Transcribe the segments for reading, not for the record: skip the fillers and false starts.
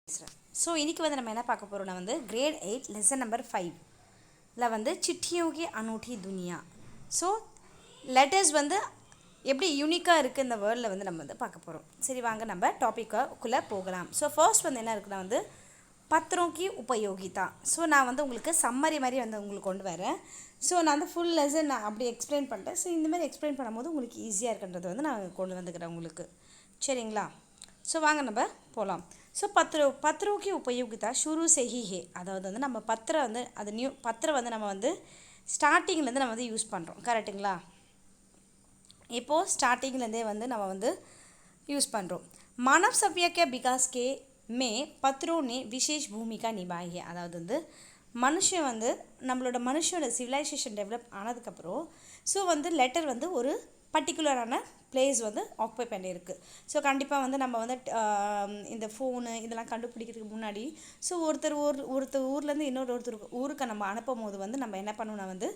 So இன்றைக்கி வந்து நம்ம என்ன பார்க்க போகிறோம்னா வந்து கிரேட் 8 லெசன் நம்பர் 5ல் வந்து சிட்டியோं की अनूठी दुनिया. ஸோ லெட்டர்ஸ் வந்து எப்படி யூனிக்காக இருக்குது இந்த வேர்ல்டில் வந்து நம்ம வந்து பார்க்க போகிறோம். சரி வாங்க நம்ம டாப்பிக்குள்ளே போகலாம். ஸோ ஃபர்ஸ்ட் வந்து என்ன இருக்குன்னா வந்து பத்திரம் की उपयोगिता. ஸோ நான் வந்து உங்களுக்கு சம்மரி மாதிரி வந்து உங்களுக்கு கொண்டு வரேன். ஸோ நான் வந்து ஃபுல் லெசன் நான் அப்படி எக்ஸ்பிளைன் பண்ணிட்டேன். ஸோ இந்த மாதிரி எக்ஸ்பிளைன் பண்ணும்போது உங்களுக்கு ஈஸியாக இருக்குன்றது வந்து நான் கொண்டு வந்துக்கிறேன் உங்களுக்கு. சரிங்களா? ஸோ வாங்க நம்ம போகலாம். ஸோ பத்திரம் की उपयोगिता शुरू से ही है. அதாவது வந்து நம்ம பத்திரம் வந்து அது பத்திரம் வந்து நம்ம வந்து ஸ்டார்டிங்லேருந்து நம்ம வந்து யூஸ் பண்ணுறோம். கரெக்டுங்களா? இப்போது ஸ்டார்டிங்லேருந்தே வந்து நம்ம வந்து யூஸ் பண்ணுறோம். मानव सभ्यता के विकास के में पत्रों ने विशेष भूमिका निभाई है. அதாவது வந்து மனுஷன் வந்து நம்மளோட மனுஷனோட சிவிலைசேஷன் டெவலப் ஆனதுக்கப்புறம் ஸோ வந்து லெட்டர் வந்து ஒரு பர்டிகுலரான பிளேஸ் வந்து ஆக்குபை பண்ணியிருக்கு. ஸோ கண்டிப்பாக வந்து நம்ம வந்து இந்த ஃபோனு இதெல்லாம் கண்டுபிடிக்கிறதுக்கு முன்னாடி ஸோ ஒருத்தர் ஊர்லேருந்து ஒருத்தர் ஊருக்கு நம்ம அனுப்பும் போது வந்து நம்ம என்ன பண்ணுவோம்னா வந்து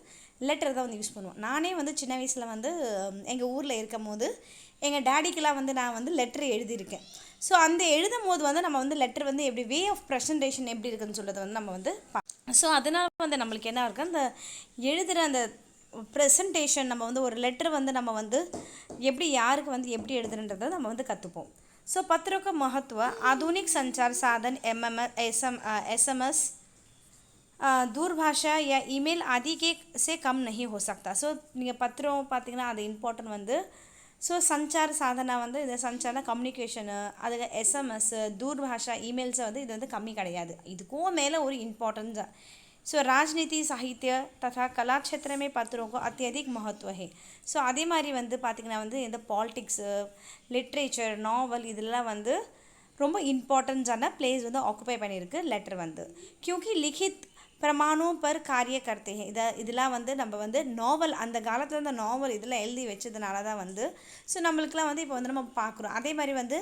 லெட்டர் தான் வந்து யூஸ் பண்ணுவோம். நானே வந்து சின்ன வயசில் வந்து எங்கள் ஊரில் இருக்கும் போது எங்கள் டேடிக்கெலாம் வந்து நான் வந்து லெட்டர் எழுதியிருக்கேன். ஸோ அந்த எழுதும் போது வந்து நம்ம வந்து லெட்டர் வந்து எப்படி வே ஆஃப் ப்ரெசன்டேஷன் எப்படி இருக்குதுன்னு சொல்கிறத வந்து நம்ம வந்து ஸோ அதனால் வந்து நம்மளுக்கு என்ன இருக்குது அந்த எழுதுகிற அந்த ப்ரெசன்டேஷன் நம்ம வந்து ஒரு லெட்டர் வந்து நம்ம வந்து எப்படி யாருக்கு வந்து எப்படி எழுதுன்றதை நம்ம வந்து கற்றுப்போம். ஸோ पत्रों का महत्व आधुनिक संचार साधन SMS दूरभाषा या ईमेल आदि के से कम नहीं हो सकता. ஸோ நீங்கள் பத்திரம் பார்த்தீங்கன்னா அது இம்பார்ட்டன்ட் வந்து ஸோ சஞ்சார சாதனா வந்து இது சஞ்சார கம்யூனிகேஷனு அதுக்கு SMS दूरभाषा ईमेल्ஸை வந்து இது வந்து கம்மி கிடையாது. இதுக்கும் மேலே ஒரு इम्पोर्टेंस. सो राजनीति साहित्य तथा कला क्षेत्र में पत्रों को अत्यधिक महत्व है. ஸோ அதே மாதிரி வந்து பார்த்திங்கன்னா வந்து இந்த பாலிட்டிக்ஸு லிட்ரேச்சர் நாவல் இதெல்லாம் வந்து ரொம்ப இம்பார்ட்டன்ஸான பிளேஸ் வந்து ஆக்குபை பண்ணியிருக்கு லெட்டர் வந்து. क्योंकि लिखित प्रमाणों पर कार्य करते हैं. இதெல்லாம் வந்து நம்ம வந்து நாவல் அந்த காலத்தில் இந்த நாவல் இதெல்லாம் எழுதி வச்சதுனால தான் வந்து ஸோ நம்மளுக்குலாம் வந்து இப்போ வந்து நம்ம பார்க்குறோம். அதே மாதிரி வந்து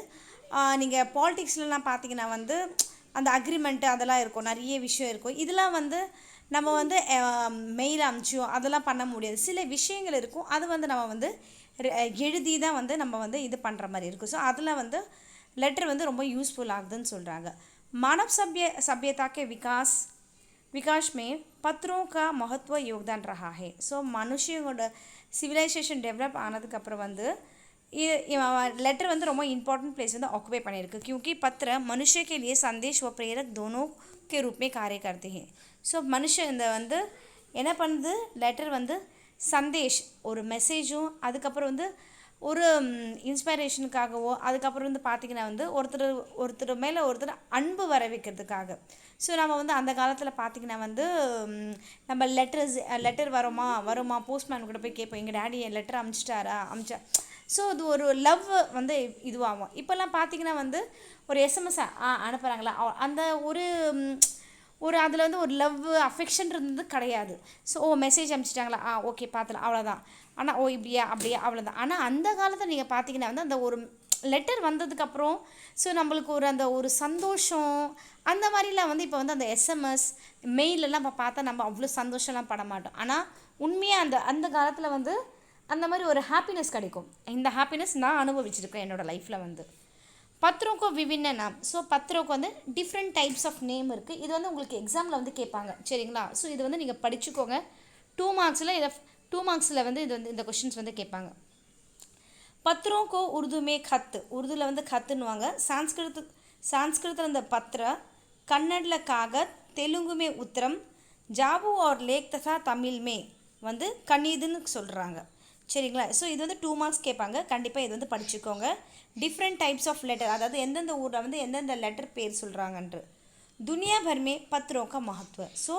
நீங்கள் பாலிட்டிக்ஸ்லாம் பார்த்தீங்கன்னா வந்து அந்த அக்ரிமெண்ட்டு அதெல்லாம் இருக்கும், நிறைய விஷயம் இருக்கும். இதெல்லாம் வந்து நம்ம வந்து மெயில் அனுப்பிச்சோம் அதெல்லாம் பண்ண முடியாது. சில விஷயங்கள் இருக்கும் அது வந்து நம்ம வந்து எழுதி தான் வந்து நம்ம வந்து இது பண்ணுற மாதிரி இருக்கும். ஸோ அதில் வந்து லெட்டர் வந்து ரொம்ப யூஸ்ஃபுல் ஆகுதுன்னு சொல்கிறாங்க. मानव सभ्यता के विकास में पत्रों का महत्व योगदान रहा है. ஸோ மனுஷங்களோட சிவிலைசேஷன் டெவலப் ஆனதுக்கப்புறம் வந்து लेटर வந்து ரொம்ப इम्पोर्टेंट प्लेस வந்து ऑक्यूपाई பண்ணியிருக்கு. क्योंकि पत्र मनुष्य के लिए संदेश व प्रेरक दोनों के रूप में कार्य करते हैं. ஸோ மனுஷன் இந்த வந்து என்ன பண்ணுது லெட்டர் வந்து சந்தேஷ் ஒரு மெசேஜும் அதுக்கப்புறம் வந்து ஒரு இன்ஸ்பைரேஷனுக்காகவோ அதுக்கப்புறம் வந்து பார்த்திங்கன்னா வந்து ஒருத்தர் மேலே ஒருத்தர் அன்பு வர வைக்கிறதுக்காக. ஸோ நம்ம வந்து அந்த காலத்தில் பார்த்திங்கன்னா வந்து நம்ம லெட்டர் வருமா போஸ்ட்மேன் கூட போய் கேட்போம் எங்கள் டேடி என் லெட்டர் அமிச்சா ஸோ அது ஒரு லவ் வந்து இதுவாகும். இப்போல்லாம் பார்த்திங்கன்னா வந்து ஒரு எஸ்எம்எஸ் அனுப்புகிறாங்களா அந்த ஒரு அதில் வந்து ஒரு லவ் அஃபெக்ஷன் இருந்தது கிடையாது. ஸோ மெசேஜ் அனுப்பிச்சிட்டாங்களா ஓகே பார்த்துல அவ்வளோதான். ஆனால் இப்படியா அப்படியா அவ்வளோதான். ஆனால் அந்த காலத்தில் நீங்கள் பார்த்தீங்கன்னா வந்து அந்த ஒரு லெட்டர் வந்ததுக்கப்புறம் ஸோ நம்மளுக்கு அந்த ஒரு சந்தோஷம் அந்த மாதிரிலாம் வந்து இப்போ வந்து அந்த எஸ்எம்எஸ் மெயிலெல்லாம் இப்போ பார்த்தா நம்ம அவ்வளோ சந்தோஷம்லாம் பட மாட்டோம். ஆனால் உண்மையாக அந்த காலத்தில் வந்து அந்த மாதிரி ஒரு ஹாப்பினஸ் கிடைக்கும். இந்த ஹாப்பினஸ் நான் அனுபவிச்சிருக்கேன் என்னோடய லைஃப்பில் வந்து. பத்திரம்க்கு விபின்ன நாம். ஸோ பத்திரம்க்கு வந்து டிஃப்ரெண்ட் டைப்ஸ் ஆஃப் நேம் இருக்குது. இது வந்து உங்களுக்கு எக்ஸாமில் வந்து கேட்பாங்க. சரிங்களா? ஸோ இது வந்து நீங்கள் படிச்சுக்கோங்க. 2 மார்க்ஸில் வந்து இது வந்து இந்த கொஷின்ஸ் வந்து கேட்பாங்க. பத்திரம்க்கு உருது மே கத்து. உருதுவில் வந்து கத்துன்னுவாங்க. சான்ஸ்கிருத்தில் இந்த பத்திர, கன்னடில் காகத், தெலுங்கு மே உத்தரம், ஜாபு और लेख तथा தமிழ் மே வந்து கணிதுன்னு சொல்கிறாங்க. சரிங்களா? ஸோ இது வந்து 2 மார்க்ஸ் கேட்பாங்க. கண்டிப்பாக இது வந்து படிச்சுக்கோங்க. டிஃப்ரெண்ட் டைப்ஸ் ஆஃப் லெட்டர் அதாவது எந்தெந்த ஊரில் வந்து எந்தெந்த லெட்டர் பேர் சொல்கிறாங்கன்று. துனியா பர்மே பத்திரோக்க மகத்துவ. ஸோ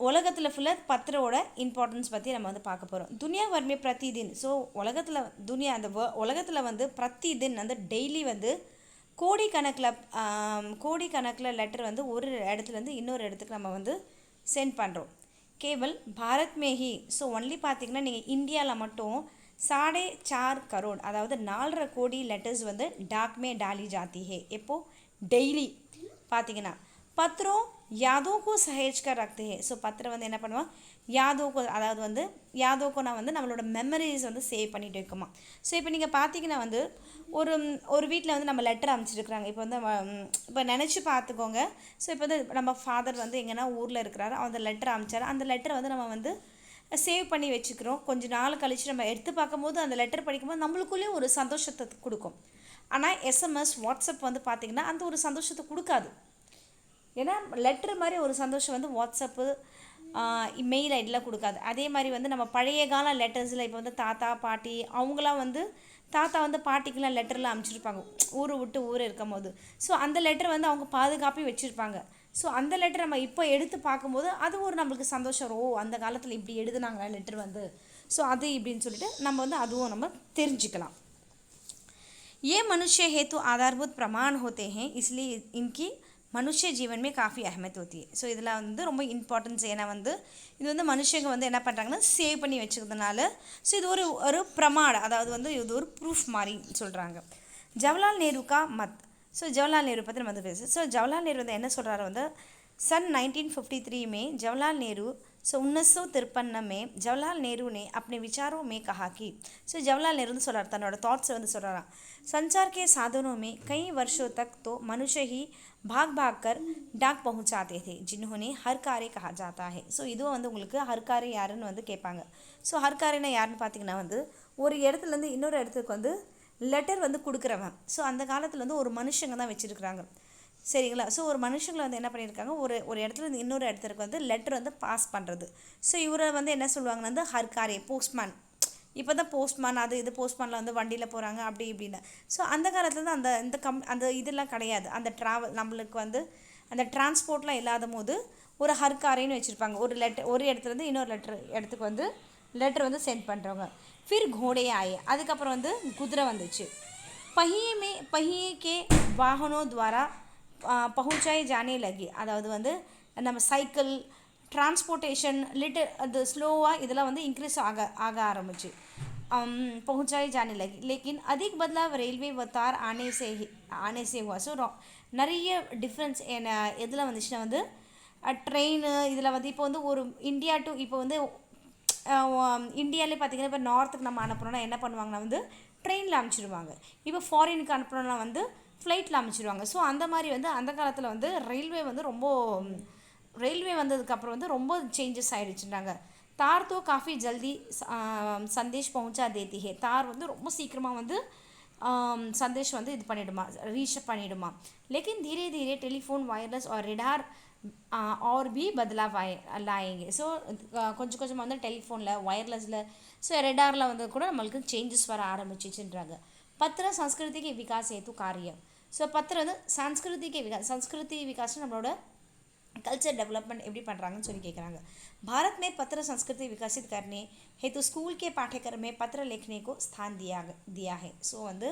உலகத்தில் ஃபுல்லாக பத்திரோட இம்பார்ட்டன்ஸ் பற்றி நம்ம வந்து பார்க்க போகிறோம். துனியா பர்மே பிரதிதின். ஸோ உலகத்தில் வந்து பிரதிதின் வந்து டெய்லி வந்து கோடிக்கணக்கில் லெட்டர் வந்து ஒரு இடத்துலேருந்து இன்னொரு இடத்துக்கு நம்ம வந்து சென்ட் பண்ணுறோம். केवल भारत में ही. ஸோ ஒன்லி பார்த்திங்கன்னா நீங்கள் இந்தியாவில் மட்டும் 4.5 करोड़ அதாவது 4.5 கோடி லெட்டர்ஸ் வந்து டாக் மே டாலி ஜாத்தி ஹே. எப்போது டெய்லி பார்த்திங்கன்னா பத்திரம் यादों को सहेज कर रखते हैं. ஸோ பத்திரம் வந்து என்ன பண்ணுவோம், யாதோக்கோ அதாவது வந்து யாதோக்கோனா வந்து நம்மளோட மெமரிஸ் வந்து சேவ் பண்ணிட்டு வைக்குமா. ஸோ இப்போ நீங்கள் பார்த்தீங்கன்னா வந்து ஒரு ஒரு வீட்டில் வந்து நம்ம லெட்டர் அனுப்பிச்சிருக்கிறாங்க. இப்போ வந்து இப்போ நினச்சி பார்த்துக்கோங்க. ஸோ இப்போ வந்து நம்ம ஃபாதர் வந்து எங்கன்னா ஊரில் இருக்கிறாரு, அந்த லெட்டர் அனுப்பிச்சாரு. அந்த லெட்டரை வந்து நம்ம வந்து சேவ் பண்ணி வச்சுக்கிறோம். கொஞ்சம் நாள் கழித்து நம்ம எடுத்து பார்க்கும்போது அந்த லெட்டர் படிக்கும்போது நம்மளுக்குள்ளேயும் ஒரு சந்தோஷத்தை கொடுக்கும். ஆனால் எஸ்எம்எஸ் வாட்ஸ்அப் வந்து பார்த்திங்கன்னா அந்த ஒரு சந்தோஷத்தை கொடுக்காது. ஏன்னா லெட்ரு மாதிரி ஒரு சந்தோஷம் வந்து வாட்ஸ்அப்பு மெயில் ஐடியில் கொடுக்காது. அதே மாதிரி வந்து நம்ம பழைய கால லெட்டர்ஸில் இப்போ வந்து தாத்தா பாட்டி அவங்களாம் வந்து தாத்தா வந்து பாட்டிக்கெலாம் லெட்டர்லாம் அனுப்பிச்சிருப்பாங்க ஊரை விட்டு ஊர் இருக்கும் போது. ஸோ அந்த லெட்டர் வந்து அவங்க பாதுகாப்பி வச்சுருப்பாங்க. ஸோ அந்த லெட்டர் நம்ம இப்போ எடுத்து பார்க்கும்போது அது ஒரு நம்மளுக்கு சந்தோஷம். ஓ அந்த காலத்தில் இப்படி எழுதுனாங்களா லெட்டர் வந்து, ஸோ அது இப்படின்னு சொல்லிட்டு நம்ம வந்து அதுவும் நம்ம தெரிஞ்சுக்கலாம். ये मनुष्य हेतु आधारभूत प्रमाण होते हैं, इसलिए इनकी மனுஷ ஜீவன் மே காஃபி அஹமத் होती है. ஸோ இதில் வந்து ரொம்ப இம்பார்ட்டன்ஸ். ஏன்னா வந்து இது வந்து மனுஷங்க வந்து என்ன பண்ணுறாங்கன்னா சேவ் பண்ணி வச்சுக்கிறதுனால ஸோ இது ஒரு ஒரு பிரமாணம், அதாவது வந்து இது ஒரு ப்ரூஃப் மாதிரி சொல்கிறாங்க. ஜவஹர்லால் நேரு கா மத். ஸோ ஜவஹர்லால் நேரு பற்றி நம்ம வந்து பேசு. ஸோ ஜவஹர்லால் நேரு வந்து என்ன சொல்கிறாரு வந்து सन 1953 में जवाहरलाल नेहरू 1953 में जवाहरलाल नेहरू ने अपने विचारों में कहा कि सो जवाहरलाल नेहरू சொல்றார் தன்னோட தாட்ஸ் வந்து சொல்றாராம். संचार के साधनों में कई वर्षों तक तो मनुष्य ही भाग भाग कर डाक पहुंचाते थे जिन्होंने हर कार्य कहा जाता है. ஸோ இதுவும் வந்து உங்களுக்கு ஹர்காரி யாருன்னு வந்து கேட்பாங்க. ஸோ ஹர்காரினா யாருன்னு பார்த்தீங்கன்னா வந்து ஒரு இடத்துலேருந்து இன்னொரு இடத்துக்கு வந்து லெட்டர் வந்து கொடுக்குறவன். ஸோ அந்த காலத்தில் வந்து ஒரு மனுஷங்க தான் வச்சுருக்குறாங்க. சரிங்களா. ஸோ ஒரு மனுஷங்களை வந்து என்ன பண்ணியிருக்காங்க, ஒரு இடத்துல இருந்து இன்னொரு இடத்துக்கு வந்து லெட்டர் வந்து பாஸ் பண்ணுறது. ஸோ இவரை வந்து என்ன சொல்லுவாங்கன்னா வந்து ஹர்காரி போஸ்ட்மேன். இப்போ தான் போஸ்ட்மேன் அது இது போஸ்ட்மேனில் வந்து வண்டியில் போகிறாங்க அப்படி இப்படின்னு. ஸோ அந்த காலத்தில் தான் அந்த இதெல்லாம் கிடையாது. அந்த ட்ராவல் நம்மளுக்கு வந்து அந்த டிரான்ஸ்போர்ட்லாம் இல்லாத போது ஒரு ஹர்காரின்னு வச்சுருப்பாங்க. ஒரு இடத்துலேருந்து இன்னொரு இடத்துக்கு வந்து லெட்டர் வந்து சென்ட் பண்ணுறவங்க. ஃபிர் घोड़े आए. அதுக்கப்புறம் வந்து குதிரை வந்துச்சு. पहिए के वाहनों द्वारा पहुँचाई जाने लगी. அதாவது வந்து நம்ம சைக்கிள் டிரான்ஸ்போர்ட்டேஷன் லிட்டர் அது ஸ்லோவாக இதெல்லாம் வந்து இன்க்ரீஸ் ஆக ஆரம்பிச்சு. पहुँचाई जाने लगी. लेकिन अधिक बदलाव रेलवे व तार आने से हुआ. ஸோ நிறைய டிஃப்ரென்ஸ் எதில் வந்துச்சுன்னா வந்து ட்ரெயின் இதில் வந்து இப்போ வந்து ஒரு இந்தியா டு இப்போ வந்து இந்தியாவிலே பார்த்திங்கன்னா இப்போ நார்த்துக்கு நம்ம அனுப்புகிறோன்னா என்ன பண்ணுவாங்கன்னா வந்து ட்ரெயினில் அனுப்பிச்சிடுவாங்க. இப்போ ஃபாரினுக்கு அனுப்புகிறோன்னா வந்து ஃப்ளைட்டில் அனுப்பிச்சிடுவாங்க. ஸோ அந்த மாதிரி வந்து அந்த காலத்தில் வந்து ரயில்வே வந்ததுக்கப்புறம் வந்து ரொம்ப சேஞ்சஸ் ஆகிடுச்சுட்டாங்க. தார் தோ காஃபி ஜல்தி சந்தேஷ் பहुंचा देती है. தார் வந்து ரொம்ப சீக்கிரமாக வந்து சந்தேஷ் வந்து இது பண்ணிவிடுமா, ரீச் பண்ணிவிடுமா. लेकिन धीरे धीरे टेलीफोन वायरलेस और रेडार और भी बदलाव लाएंगे. ஸோ கொஞ்சம் கொஞ்சமாக வந்து டெலிஃபோனில் ஒயர்லெஸில் ஸோ ரெடாரில் வந்து கூட நம்மளுக்கு சேஞ்சஸ் வர ஆரம்பிச்சிச்சுன்றாங்க. பத்திர சன்ஸ்கிருதிக்கு விகாஸ் हेतु कार्य. ஸோ பத்திரம் வந்து சன்ஸ்கிருதி விகாஸ் நம்மளோட कल्चर डेवलपमेंट எப்படி பண்ணுறாங்கன்னு சொல்லி கேட்குறாங்க. भारत में पत्र संस्कृति विकसित करने हेतु स्कूल के पाठ्यक्रम में पत्र लिखने को स्थान दिया है. ஸோ வந்து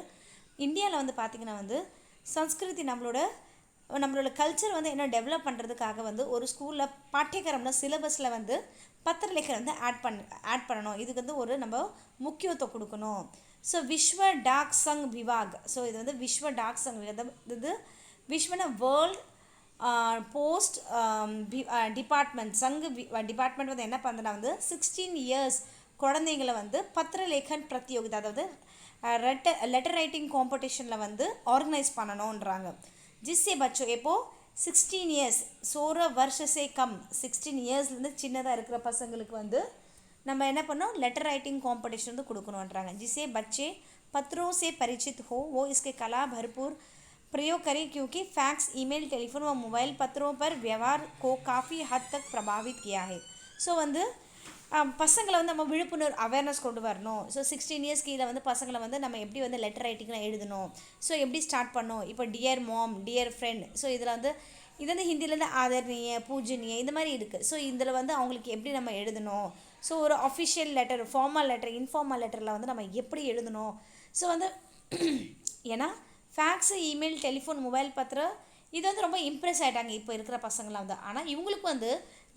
இந்தியாவில் வந்து பார்த்திங்கன்னா வந்து சன்ஸ்கிருதி நம்மளோட கல்ச்சர் வந்து என்ன டெவலப் பண்ணுறதுக்காக வந்து ஒரு ஸ்கூலில் பாठ्यक्रमல சிலபஸில் வந்து பத்திரலேಖனம் வந்து ஆட் பண்ணணும். இதுக்கு வந்து ஒரு நம்ம முக்கியத்துவம் கொடுக்கணும். ஸோ விஸ்வ டாக் சங் விவாக். ஸோ இது வந்து விஸ்வ டாக் சங் இது விஸ்வன வேர்ல்ட் போஸ்ட் டிபார்ட்மெண்ட் டிபார்ட்மெண்ட் வந்து என்ன பண்ணுறதுனா வந்து 16 இயர்ஸ் குழந்தைங்களை வந்து பத்திரலேखन பிரத்யோகிதா அதாவது லெட்டர் ரைட்டிங் காம்படிஷனில் வந்து ஆர்கனைஸ் பண்ணணுன்றாங்க. ஜிஸ்ஸே பச்சோ எப்போ 16 இயர்ஸ் 16 வருஷசே கம் 16 இயர்ஸ்லேருந்து சின்னதாக இருக்கிற பசங்களுக்கு வந்து நம்ம என்ன பண்ணோம் லெட்டர் ரைட்டிங் காம்படிஷன் வந்து கொடுக்கணுன்றாங்க. जिससे बच्चे पत्रों से परिचित हो वो इसके कला भरपूर प्रयोग करें क्योंकि फैक्स ईमेल टेलीफोन व मोबाइल पत्रों पर व्यवहार को काफ़ी हद तक प्रभावित किया है. ஸோ வந்து பசங்களை வந்து நம்ம விழிப்புணர்வு அவேர்னஸ் கொண்டு வரணும். ஸோ 16 இயர்ஸ் கீழே வந்து பசங்களை வந்து நம்ம எப்படி வந்து லெட்டர் ரைட்டிங்லாம் எழுதணும், ஸோ எப்படி ஸ்டார்ட் பண்ணோம். இப்போ டியர் மாம் டியர் ஃப்ரெண்ட், ஸோ இதில் வந்து இது வந்து ஹிந்திலேருந்து ஆதரணிய பூஜனிய இந்த மாதிரி இருக்குது. ஸோ இதில் வந்து அவங்களுக்கு எப்படி நம்ம எழுதணும், ஸோ ஒரு official letter formal letter informal லெட்டரில் வந்து நம்ம எப்படி எழுதணும். ஸோ வந்து ஏன்னா ஃபேக்ஸு இமெயில் டெலிஃபோன் மொபைல் பத்திரம் இது வந்து ரொம்ப இம்ப்ரெஸ் ஆகிட்டாங்க இப்போ இருக்கிற பசங்களாம் வந்து. ஆனால் இவங்களுக்கு வந்து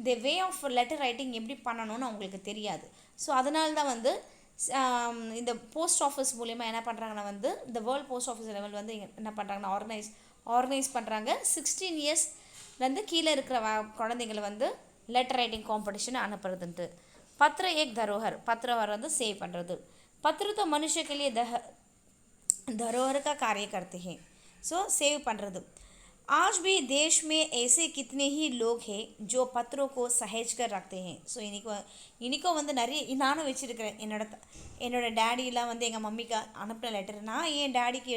தி வே ஆஃப் லெட்டர் ரைட்டிங் எப்படி பண்ணணும்னு அவங்களுக்கு தெரியாது. ஸோ அதனால தான் வந்து இந்த போஸ்ட் ஆஃபீஸ் மூலயமா என்ன பண்ணுறாங்கன்னா வந்து இந்த வேர்ல்ட் போஸ்ட் ஆஃபீஸ் லெவல் வந்து என்ன பண்ணுறாங்கன்னா ஆர்கனைஸ் பண்ணுறாங்க. 16 இயர்ஸ் இருந்து கீழே இருக்கிற குழந்தைங்களை வந்து லெட்டர் ரைட்டிங் காம்படிஷன் அனுப்புறதுன்ட்டு. पत्र एक धरोहर, पत्र வந்து சேவ் பண்ணுறது. पत्र तो मनुष्य के लिए धरोहर का कार्य करते हैं. सो सेव பண்ணுறது. आज भी देश में ऐसे कितने ही लोग हैं जो पत्रों को सहेज कर रखते हैं. ஸோ இன்றைக்கும் வந்து நிறைய நானும் வச்சுருக்கிறேன். என்னோட டேடியெலாம் வந்து எங்கள் மம்மிக்கு அனுப்பின லெட்டர், நான் என் டேடிக்கு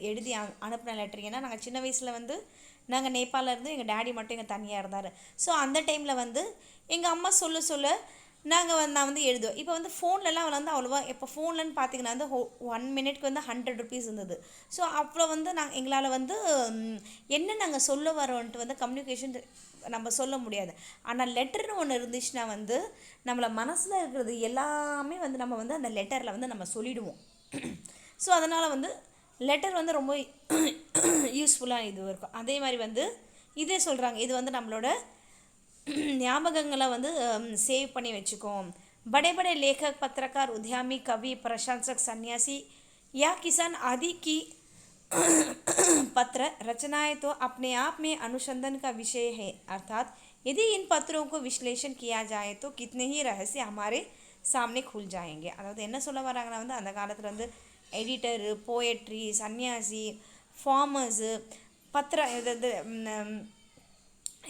எழுதி அனுப்பின லெட்டர். ஏன்னா நாங்கள் சின்ன வயசில் வந்து நாங்கள் நேபாளில் இருந்து எங்கள் டேடி மட்டும் எங்கள் தனியாக இருந்தார். ஸோ அந்த டைமில் வந்து எங்கள் அம்மா சொல்ல நான் வந்து எழுதுவேன். இப்போ வந்து ஃபோன்லலாம் வந்து அவ்வளோவா, இப்போ ஃபோன்லன்னு பார்த்தீங்கன்னா வந்து 1 மினிட்க்கு வந்து 100 ருபீஸ் இருந்தது. ஸோ அவ்வளோ வந்து எங்களால் வந்து என்ன நாங்கள் சொல்ல வரோன்ட்டு வந்து கம்யூனிகேஷன் நம்ம சொல்ல முடியாது. ஆனால் லெட்டர்னு ஒன்று இருந்துச்சுன்னா வந்து நம்மளை மனசில் இருக்கிறது எல்லாமே வந்து நம்ம வந்து அந்த லெட்டரில் வந்து நம்ம சொல்லிவிடுவோம். ஸோ அதனால் வந்து லெட்டர் வந்து ரொம்ப யூஸ்ஃபுல்லாக இது இருக்கும். அதே மாதிரி வந்து இதே சொல்கிறாங்க, இது வந்து நம்மளோட ஞாபகங்களை வந்து சேவ் பண்ணி வச்சுக்கோம். बड़े बड़े लेखक, पत्रकार, उद्यमी, कवि, प्रशंसक, सन्यासी या किसान आदि की पत्र रचनाएं तो अपने आप में अनुसंधान का विषय है. अर्थात यदि इन पत्रों को विश्लेषण किया जाए तो कितने ही रहस्य हमारे सामने खुल जाएंगे. அதாவது என்ன சொல்ல வராங்கன்னா வந்து அந்த காலத்தில் வந்து எடிட்டரு, போயட்ரி, சன்னியாசி, ஃபார்மர்ஸு,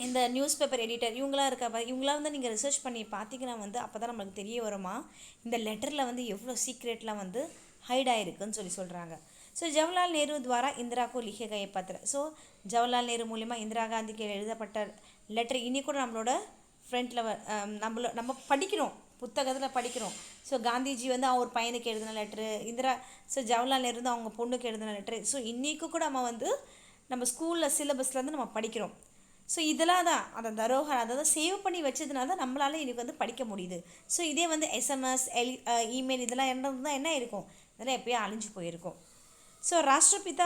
இந்த நியூஸ் பேப்பர் எடிட்டர் இவங்களாம் வந்து நீங்கள் ரிசர்ச் பண்ணி பார்த்தீங்கன்னா வந்து அப்போ தான் நம்மளுக்கு தெரிய வருமா இந்த லெட்டரில் வந்து எவ்வளோ சீக்ரெட்லாம் வந்து ஹைட் ஆகிருக்குன்னு சொல்கிறாங்க. ஸோ ஜவஹர்லால் நேரு துவாரா இந்திராக்கோ லிखे गए पत्र. ஸோ ஜவஹர்லால் நேரு மூலிமா இந்திரா காந்திக்கு எழுதப்பட்ட லெட்டர் இன்னி கூட நம்மளோட ஃப்ரண்ட்டில் நம்ம படிக்கிறோம், புத்தகத்தில் படிக்கிறோம். ஸோ காந்திஜி வந்து அவர் பையனுக்கு எழுதின லெட்ரு, ஜவஹர்லால் நேரு வந்து அவங்க பொண்ணுக்கு எழுதின லெட்ரு. ஸோ இன்றைக்கு கூட நம்ம வந்து நம்ம ஸ்கூலில் சிலபஸ்லேருந்து நம்ம படிக்கிறோம். ஸோ இதெல்லாம் தான் அந்த தரோகர், அதாவது சேவ் பண்ணி வச்சதுனால தான் நம்மளால் இன்றைக்கி வந்து படிக்க முடியுது. ஸோ இதே வந்து எஸ்எம்எஸ், இமெயில் இதெல்லாம் இருந்தால் என்ன இருக்கும், இதெல்லாம் எப்போயோ அழிஞ்சு போயிருக்கும். ஸோ राष्ट्रपिता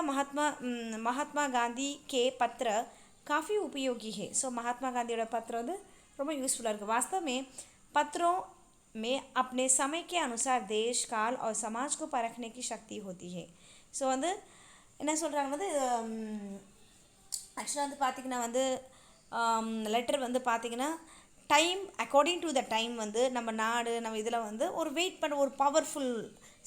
महात्मा गांधी के पत्र काफ़ी उपयोगी है. ஸோ महात्मा गांधीயோட பத்திரம் வந்து ரொம்ப யூஸ்ஃபுல்லாக இருக்குது. वास्तव में पत्रों में अपने समय के अनुसार देश, काल और समाज को परखने की शक्ति होती है. ஸோ வந்து என்ன சொல்கிறாங்க வந்து ஆக்சுவலாக வந்து பார்த்திங்கன்னா வந்து லெட்டர் வந்து பார்த்திங்கன்னா time according to the time வந்து நம்ம நாடு நம்ம இதில் வந்து ஒரு வெயிட் பண்ண ஒரு பவர்ஃபுல்.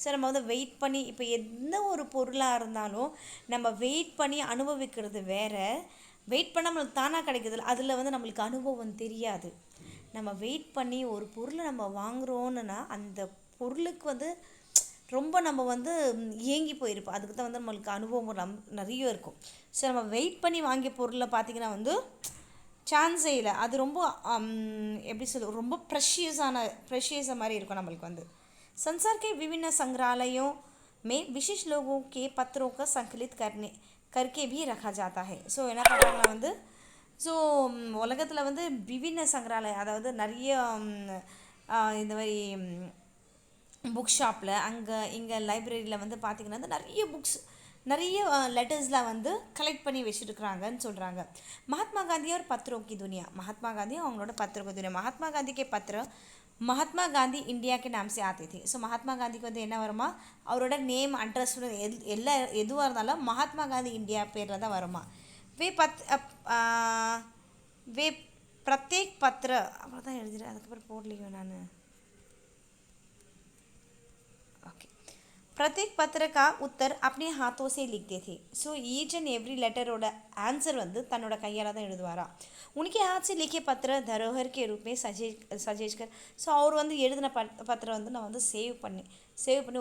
ஸோ நம்ம வந்து வெயிட் பண்ணி இப்போ எந்த ஒரு பொருளாக இருந்தாலும் நம்ம வெயிட் பண்ணி அனுபவிக்கிறது வேறு, வெயிட் பண்ண நம்மளுக்கு தானாக கிடைக்குது, அதில் வந்து நம்மளுக்கு அனுபவம் தெரியாது. நம்ம வெயிட் பண்ணி ஒரு பொருளை நம்ம வாங்குகிறோன்னா அந்த பொருளுக்கு வந்து ரொம்ப நம்ம வந்து ஏங்கி போயிருப்போம். அதுக்கு தான் வந்து நம்மளுக்கு அனுபவம் நிறைய இருக்கும். ஸோ நம்ம வெயிட் பண்ணி வாங்கிய பொருளில் பார்த்திங்கன்னா வந்து சான்ஸே இல்லை, அது ரொம்ப எப்படி சொல்ல ரொம்ப ப்ரெஷியஸாக மாதிரி இருக்கும் நம்மளுக்கு வந்து. संसार के विभिन्न संग्रहालयों में विशेष लोगों के पत्रों का संकलित करके भी रखा जाता है. ஸோ என்ன பண்ணுறாங்கன்னா வந்து ஸோ உலகத்தில் வந்து விபின்ன சங்கராலயம், அதாவது நிறைய இந்த மாதிரி புக் ஷாப்பில் இங்கே லைப்ரரியில் வந்து பார்த்திங்கன்னா நிறைய புக்ஸ், நிறைய லெட்டர்ஸ்லாம் வந்து கலெக்ட் பண்ணி வச்சுருக்குறாங்கன்னு சொல்கிறாங்க. महात्मा गांधी और पत्रों की दुनिया. महात्मा गांधी அவங்களோட पत्रों की दुनिया. महात्मा गांधी के पत्र महात्मा गांधी इंडिया के नाम से आते थे. ஸோ महात्मा गांधीக்கு வந்து என்ன வருமா, அவரோட நேம் அட்ரஸ் எதுவாக இருந்தாலும் महात्मा गांधी इंडिया பேரில் தான் வருமா. वे प्रत्येक पत्र அவ்வளோ தான் எழுதுகிறேன், அதுக்கப்புறம் போடலையோ நான். ओके. प्रत्येक पत्र का उत्तर अपने हाथों से लिखते थे. ஸோ ஈச் அண்ட் எவ்ரி லெட்டரோட ஆன்சர் வந்து தன்னோட கையால் தான் எழுதுவாரா. उनके हाथ से लिखे पत्र धरोहर के रूप में सजेज कर. ஸோ அவர் வந்து எழுதின பத்திரம் வந்து நம்ம வந்து சேவ் பண்ணி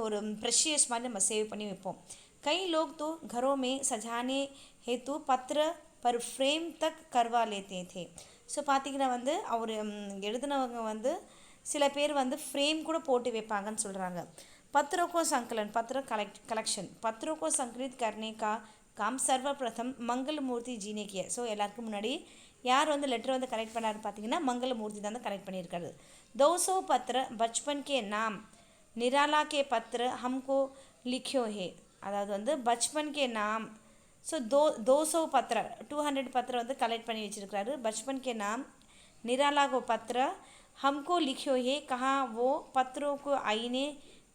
ஒரு ப்ரெஷியஸ் மாதிரி நம்ம சேவ் பண்ணி வைப்போம். कई लोग तो घरों में सजाने हेतु पत्र पर फ्रेम तक करवा लेते थे. ஸோ பார்த்திங்கன்னா வந்து அவர் எழுதினவங்க வந்து சில பேர் வந்து ஃப்ரேம் கூட போட்டு வைப்பாங்கன்னு சொல்கிறாங்க. पत्रों को संकलन, पत्र कलेक्शन, पत्रों को संकलित करने का काम सर्वप्रथम मंगलमूर्ति जी ने किया. ஸோ எல்லாருக்கும் முன்னாடி யார் வந்து லெட்டர் வந்து கலெக்ட் பண்ணாரு பார்த்தீங்கன்னா मंगलमूर्ति தான் கலெக்ட் பண்ணியிருக்காரு. 200 पत्र बचपन के नाम निराला के पत्र हमको लिखो है. அதாவது வந்து பச்பன் கே நாம். ஸோ 200 पत्र 200 पत्र வந்து கலெக்ட் பண்ணி வச்சுருக்காரு. பச்பன் கே நாம் निराला को पत्र हमको लिखो है. कहाँ वो पत्रों को आईने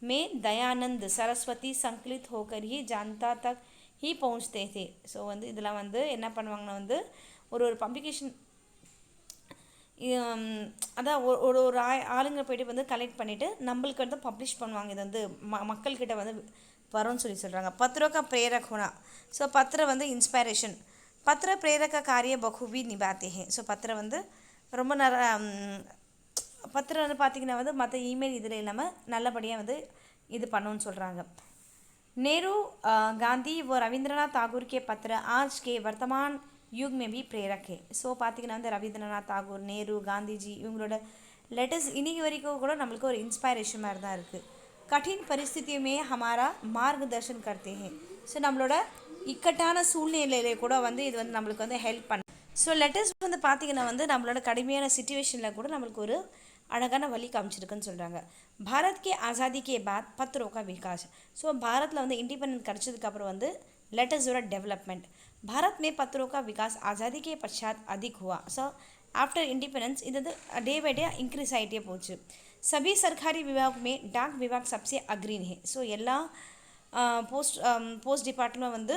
में दयानंद सरस्वती संकलित होकर ही जानता तक ही पहुँचते थे. ஸோ வந்து இதெல்லாம் வந்து என்ன பண்ணுவாங்கன்னா வந்து ஒரு பப்ளிகேஷன் அதான் ஒரு ஆளுங்க போய்ட்டு வந்து கலெக்ட் பண்ணிவிட்டு நம்மளுக்கு வந்து பப்ளிஷ் பண்ணுவாங்க. இது வந்து மக்கள்கிட்ட வந்து வரும்னு சொல்கிறாங்க. पत्रों का प्रेरक होना. ஸோ பத்திர வந்து இன்ஸ்பைரேஷன். பத்திர प्रेरक कार्य बखूबी निभाते हैं. ஸோ பத்திர வந்து ரொம்ப பத்திரம் வந்து பார்த்திங்கன்னா வந்து மற்ற இமெயில் இதில் இல்லாமல் நல்லபடியாக வந்து இது பண்ணணும்னு சொல்கிறாங்க. नेहरू गांधी व रविंद्रनाथ टागोर के पत्र आज के वर्तमान युग में भी प्रेरक है. ஸோ பார்த்திங்கன்னா வந்து ரவீந்திரநாத் தாகூர், நேரு, காந்திஜி இவங்களோட லெட்டர்ஸ் இன்றைக்கி வரைக்கும் கூட நம்மளுக்கு ஒரு இன்ஸ்பைரேஷன் மாதிரி தான் இருக்குது. कठिन परिस्थितियों में हमारा मार्गदर्शन करते हैं. ஸோ நம்மளோட இக்கட்டான சூழ்நிலையிலே கூட வந்து இது வந்து நம்மளுக்கு வந்து ஹெல்ப் பண்ண. ஸோ லெட்டர்ஸ் வந்து பார்த்திங்கன்னா வந்து நம்மளோட கடுமையான சிச்சுவேஷனில் கூட நம்மளுக்கு ஒரு அழகான வழி காமிச்சிருக்குன்னு சொல்கிறாங்க. பாரத் கே ஆசாதி கே பாத் பத்ரோ கா விகாஸ். ஸோ பாரத்தில் வந்து இண்டிபெண்டன்ட் கிடச்சதுக்கப்புறம் வந்து लेटर्सों डेवलपमेंट. भारत में पत्रों का विकास आज़ादी के पश्चात अधिक हुआ. सो आफ्टर इंडिपेंडेंस इधर डे बाई डे इंक्रीज आइटे पोच. सभी सरकारी विभाग में डाक विभाग सबसे अग्रणी है. सो எல்லா पोस्ट डिपार्टमेंट வந்து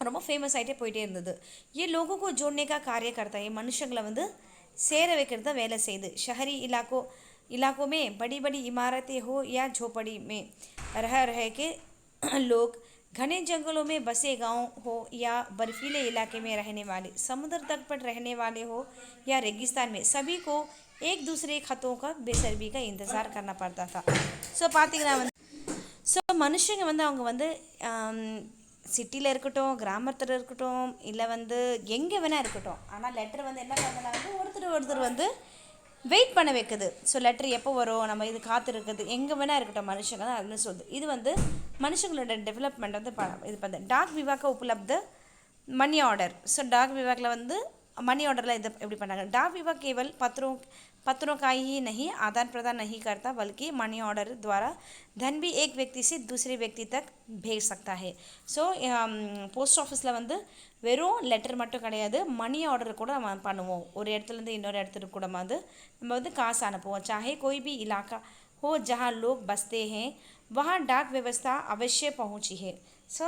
ரொம்ப ஃபேமஸ் ஆகிட்டே போயிட்டே இருந்தது. ये लोगों को जोड़ने का कार्य करता है. மனுஷங்களை வந்து சேர வைக்கிறத வேலை செய்து. शहरी इलाकों में बड़ी बड़ी इमारतें हो या झोपड़ी में रह के लोग, घने जंगलों में बसे गांव हो या बर्फीले इलाके में रहने वाले, समुद्र तट पर रहने वाले हो या रेगिस्तान में, सभी को एक दूसरे खतों का बेसब्री का इंतज़ार करना पड़ता था. ஸோ பார்த்திங்கன்னா வந்து ஸோ மனுஷங்க வந்து அவங்க வந்து சிட்டியில் இருக்கட்டும், கிராமத்தில் இருக்கட்டும், இல்லை வந்து எங்கே வேணால் இருக்கட்டும், ஆனால் லெட்டர் வந்து என்ன பண்ணலாம் வந்து ஒருத்தர் வந்து வெயிட் பண்ண வைக்குது. ஸோ லெட்டர் எப்போ வரும், நம்ம இது காத்திருக்குது, எங்கே வேணால் இருக்கட்டும் மனுஷங்க தான் அதுன்னு சொல்லுது. இது வந்து மனுஷங்களோட டெவலப்மெண்ட் வந்து இது பண்ண. டாக் விவாக உபலப்த मनी ऑर्डर. ஸோ डाक विभाग வந்து मनी ऑर्डर இது எப்படி பண்ணாங்க. डाक विभाग केवल पत्रों का ही नहीं आदान प्रदान नहीं करता, बल्कि मनी ऑर्डर द्वारा धन भी एक व्यक्ति से दूसरे व्यक्ति तक भेज सकता है. ஸோ போஸ்ட் ஆஃபீஸில் வந்து வெறும் லெட்டர் மட்டும் கிடையாது, மணி ஆர்டர் கூட நம்ம பண்ணுவோம். ஒரு இடத்துலேருந்து இன்னொரு இடத்துக்கு கூட வந்து நம்ம வந்து காசு அனுப்புவோம். चाहे कोई भी इलाका हो जहाँ लोग बसते हैं वहाँ डाक व्यवस्था अवश्य पहुँची है. ஸோ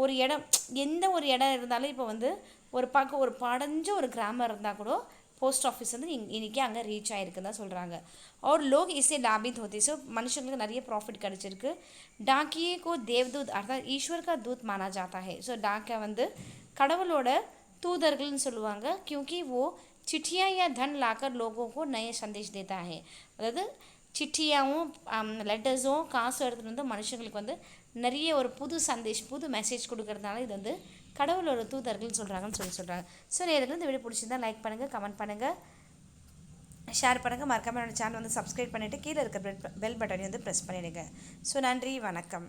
ஒரு இடம், எந்த ஒரு இடம் இருந்தாலும் இப்போ வந்து ஒரு பக்கம் ஒரு படைஞ்ச ஒரு கிராமம் இருந்தால் கூட போஸ்ட் ஆஃபீஸ் வந்து இன்றைக்கி அங்கே ரீச் ஆகிருக்குன்னு தான் சொல்கிறாங்க. और लोग इससे लाभित होते. ஸோ மனுஷங்களுக்கு நிறைய ப்ராஃபிட் கிடச்சிருக்கு. डाकिये को देवदूत अर्थात ईश्वर का दूत माना जाता है. ஸோ டாக்கை வந்து கடவுளோட தூதர்கள்னு சொல்லுவாங்க. क्योंकि वो चिट्ठियाँ या धन लाकर लोगों को नए संदेश देता है. அதாவது சிட்டியாகவும் லெட்டர்ஸும் காசு எடுத்துகிட்டு வந்து மனுஷங்களுக்கு வந்து நிறைய ஒரு புது புது மெசேஜ் கொடுக்கறதுனால இது வந்து கடவுளோட தூதர்கள்னு சொல்கிறாங்கன்னு சொல்கிறாங்க. ஸோ நேரத்தில் இந்த வீடியோ பிடிச்சிருந்தா லைக் பண்ணுங்கள், கமெண்ட் பண்ணுங்கள், ஷேர் பண்ணுங்கள். மறக்காமல் என்னோடய சேனல் வந்து சப்ஸ்கிரைப் பண்ணிவிட்டு கீழே இருக்க பெல் பட்டனை வந்து ப்ரெஸ் பண்ணிவிடுங்க. ஸோ நன்றி, வணக்கம்.